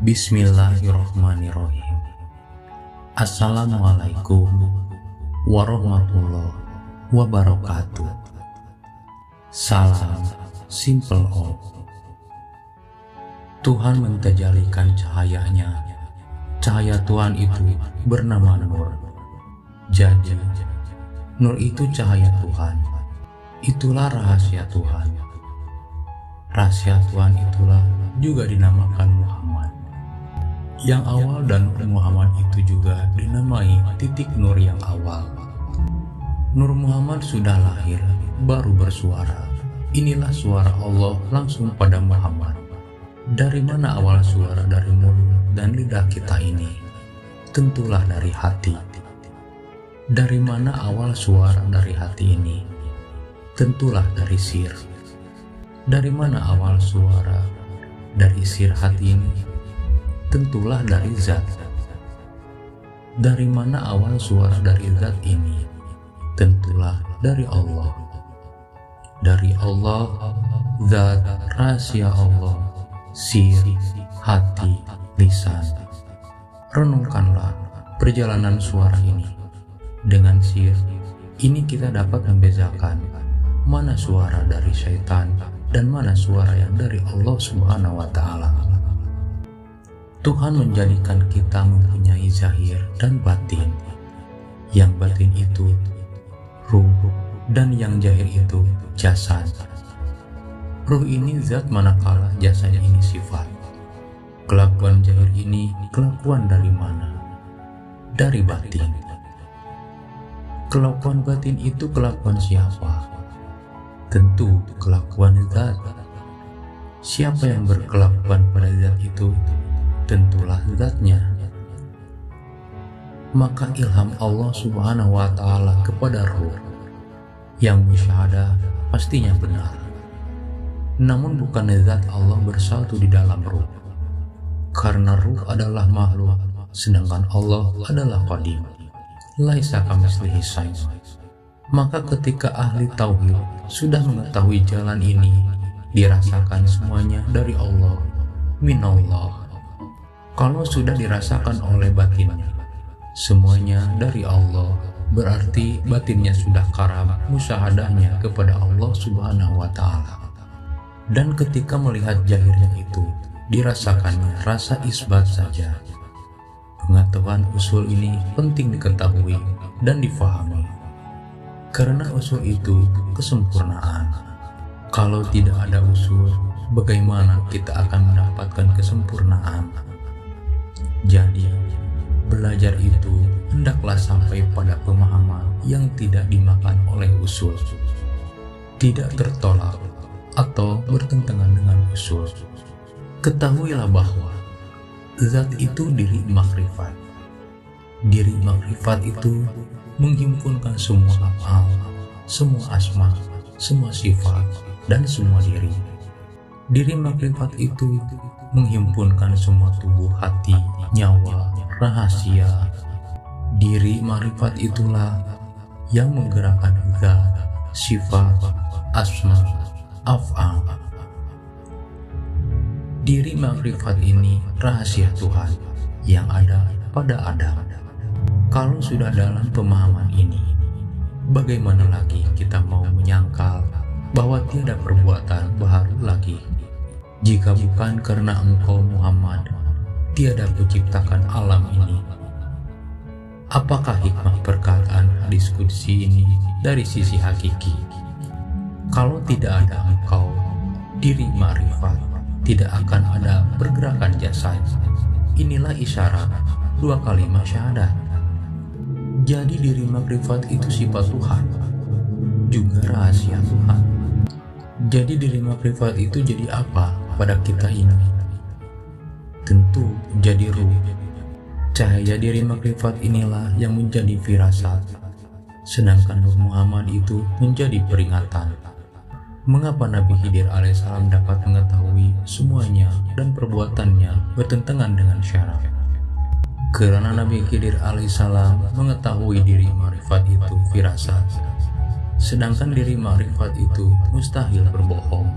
Bismillahirrohmanirrohim. Assalamualaikum warahmatullahi wabarakatuh. Salam Simple All. Tuhan mentajalikan cahayanya. Cahaya Tuhan itu bernama Nur. Jadi Nur itu cahaya Tuhan. Itulah rahasia Tuhan. Rahasia Tuhan itulah juga dinamakan Muhammad. Yang awal dan Muhammad itu juga dinamai titik Nur yang awal. Nur Muhammad sudah lahir, baru bersuara. Inilah suara Allah langsung pada Muhammad. Dari mana awal suara dari mulut dan lidah kita ini? Tentulah dari hati. Dari mana awal suara dari hati ini? Tentulah dari sir. Dari mana awal suara dari sir hati ini? Tentulah dari zat. Dari mana awal suara dari zat ini? Tentulah dari Allah. Dari Allah, zat, rahasia Allah, sir, hati, lisan. Renungkanlah perjalanan suara ini. Dengan sir ini kita dapat membedakan mana suara dari syaitan dan mana suara yang dari Allah Subhanahu wa Ta'ala. Tuhan menjadikan kita mempunyai zahir dan batin. Yang batin itu ruh dan yang zahir itu jasad. Ruh ini zat manakala jasadnya ini sifat. Kelakuan zahir ini kelakuan dari mana? Dari batin. Kelakuan batin itu kelakuan siapa? Tentu kelakuan zat. Siapa yang berkelakuan pada zat itu? Tentulah zatnya. Maka ilham Allah Subhanahu wa Ta'ala kepada ruh yang musyahadah pastinya benar. Namun bukan zat Allah bersatu di dalam ruh, karena ruh adalah makhluk, sedangkan Allah adalah qadim. Laisa kamitslihi syai'. Maka ketika ahli tauhid sudah mengetahui jalan ini, dirasakan semuanya dari Allah, minallah. Kalau sudah dirasakan oleh batinnya, semuanya dari Allah, berarti batinnya sudah karam musyahadahnya kepada Allah Subhanahu wa Ta'ala. Dan ketika melihat zahirnya itu, dirasakannya rasa isbat saja. Pengetahuan usul ini penting diketahui dan difahami. Karena usul itu kesempurnaan. Kalau tidak ada usul, bagaimana kita akan mendapatkan kesempurnaan? Jadi, belajar itu hendaklah sampai pada pemahaman yang tidak dimakan oleh usul, tidak tertolak atau bertentangan dengan usul. Ketahuilah bahwa zat itu diri makrifat. Diri makrifat itu menghimpunkan semua af'al, semua asma, semua sifat, dan semua diri. Diri makrifat itu menghimpunkan semua tubuh, hati, nyawa, rahasia. Diri makrifat itulah yang menggerakkan zat, sifat, asma, af'al. Diri makrifat ini rahasia Tuhan yang ada pada Adam. Kalau sudah dalam pemahaman ini, bagaimana lagi kita mau menyangkal bahwa tiada perbuatan baru lagi? Jika bukan karena engkau Muhammad, tiada penciptakan alam ini. Apakah hikmah perkataan diskusi ini dari sisi hakiki? Kalau tidak ada engkau, diri ma'rifat, tidak akan ada pergerakan jasad. Inilah isyarat dua kalimat syahadat. Jadi diri makrifat itu sifat Tuhan, juga rahasia Tuhan. Jadi diri makrifat itu jadi apa pada kita ini? Tentu jadi ruh. Cahaya diri makrifat inilah yang menjadi firasat, sedangkan Nur Muhammad itu menjadi peringatan. Mengapa Nabi Khidir alaihissalam dapat mengetahui semuanya dan perbuatannya bertentangan dengan syaraf? Karena Nabi Khidir alaihissalam mengetahui diri makrifat itu firasat, sedangkan diri makrifat itu mustahil berbohong.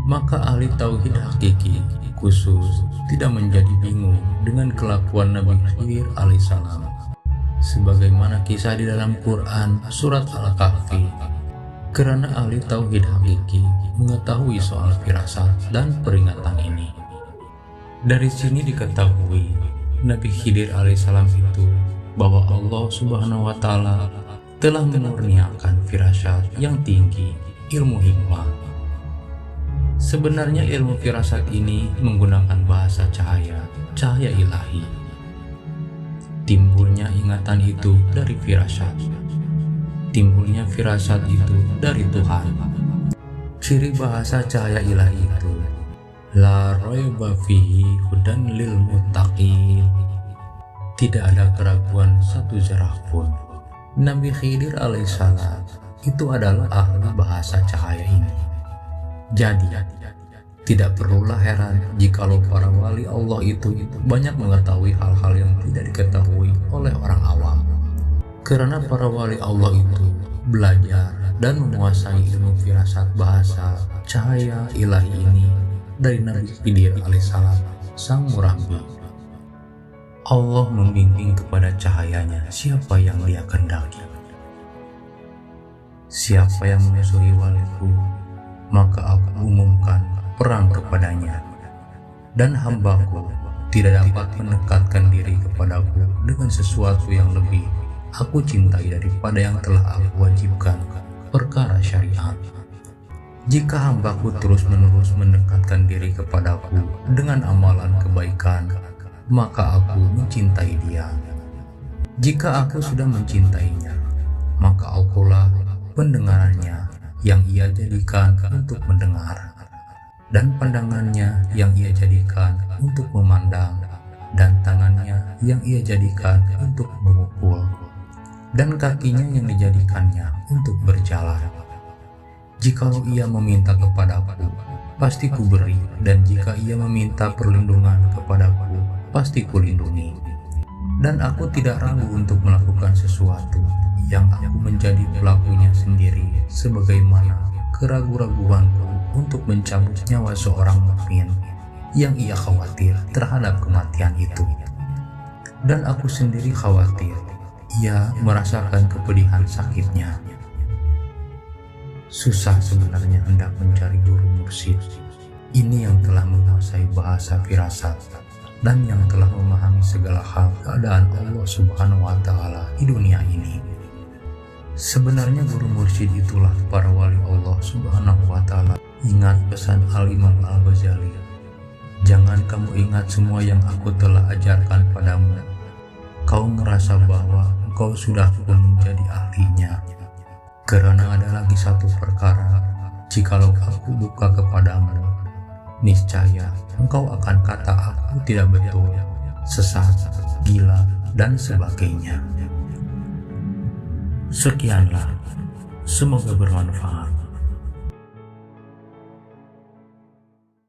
Maka ahli tauhid hakiki khusus tidak menjadi bingung dengan kelakuan Nabi Khidir alaihissalam, sebagaimana kisah di dalam Quran surat Al-Kahfi, karena ahli tauhid hakiki mengetahui soal firasat dan peringatan ini. Dari sini diketahui Nabi Khidir alaihissalam itu bahwa Allah Subhanahu wa Ta'ala telah memurniakan firasat yang tinggi, ilmu hikmah. Sebenarnya ilmu firasat ini menggunakan bahasa cahaya ilahi. Timbulnya ingatan itu dari firasat. Timbulnya firasat itu dari Tuhan. Ciri bahasa cahaya ilahi itu la raiba fihi hudan lil muttaqin. Tidak ada keraguan satu zarah pun. Nabi Khidir alaihissalam itu adalah ahli bahasa cahaya ini. Jadi, tidak perlulah heran jikalau para wali Allah itu banyak mengetahui hal-hal yang tidak diketahui oleh orang awam. Karena para wali Allah itu belajar dan menguasai ilmu firasat bahasa cahaya ilahi ini dari Nabi Khidir alaihissalam, sang murabbi. Allah membimbing kepada cahayanya siapa yang Dia kehendaki. Siapa yang memusuhi waliku, maka aku umumkan perang kepadanya, dan hambaku tidak dapat mendekatkan diri kepadaku dengan sesuatu yang lebih aku cintai daripada yang telah aku wajibkan, perkara syariat. Jika hambaku terus-menerus mendekatkan diri kepadaku dengan amalan kebaikan, maka aku mencintai dia. Jika aku sudah mencintainya, maka akulah pendengarannya yang ia jadikan untuk mendengar, dan pandangannya yang ia jadikan untuk memandang, dan tangannya yang ia jadikan untuk memukul, dan kakinya yang dijadikannya untuk berjalan. Jikalau ia meminta kepadaku, pasti kuberi, dan jika ia meminta perlindungan kepadaku, pasti kulindungi. Dan aku tidak ragu untuk melakukan sesuatu yang aku menjadi pelakunya sendiri, sebagaimana keraguan-raguanku untuk mencabut nyawa seorang mukmin yang ia khawatir terhadap kematian itu. Dan aku sendiri khawatir ia merasakan kepedihan sakitnya. Susah sebenarnya hendak mencari guru mursyid ini yang telah menguasai bahasa firasat dan yang telah memahami segala hal keadaan Allah Subhanahu wa Ta'ala di dunia ini. Sebenarnya guru mursyid itulah para wali Allah Subhanahu wa Ta'ala. Ingat pesan Al-Imam Al-Ghazali, jangan kamu ingat semua yang aku telah ajarkan padamu. Kau merasa bahwa engkau sudah pun menjadi ahlinya. Karena ada lagi satu perkara, jikalau aku buka kepadamu, niscaya engkau akan kata aku tidak betul, sesat, gila, dan sebagainya. Sekianlah, semoga bermanfaat.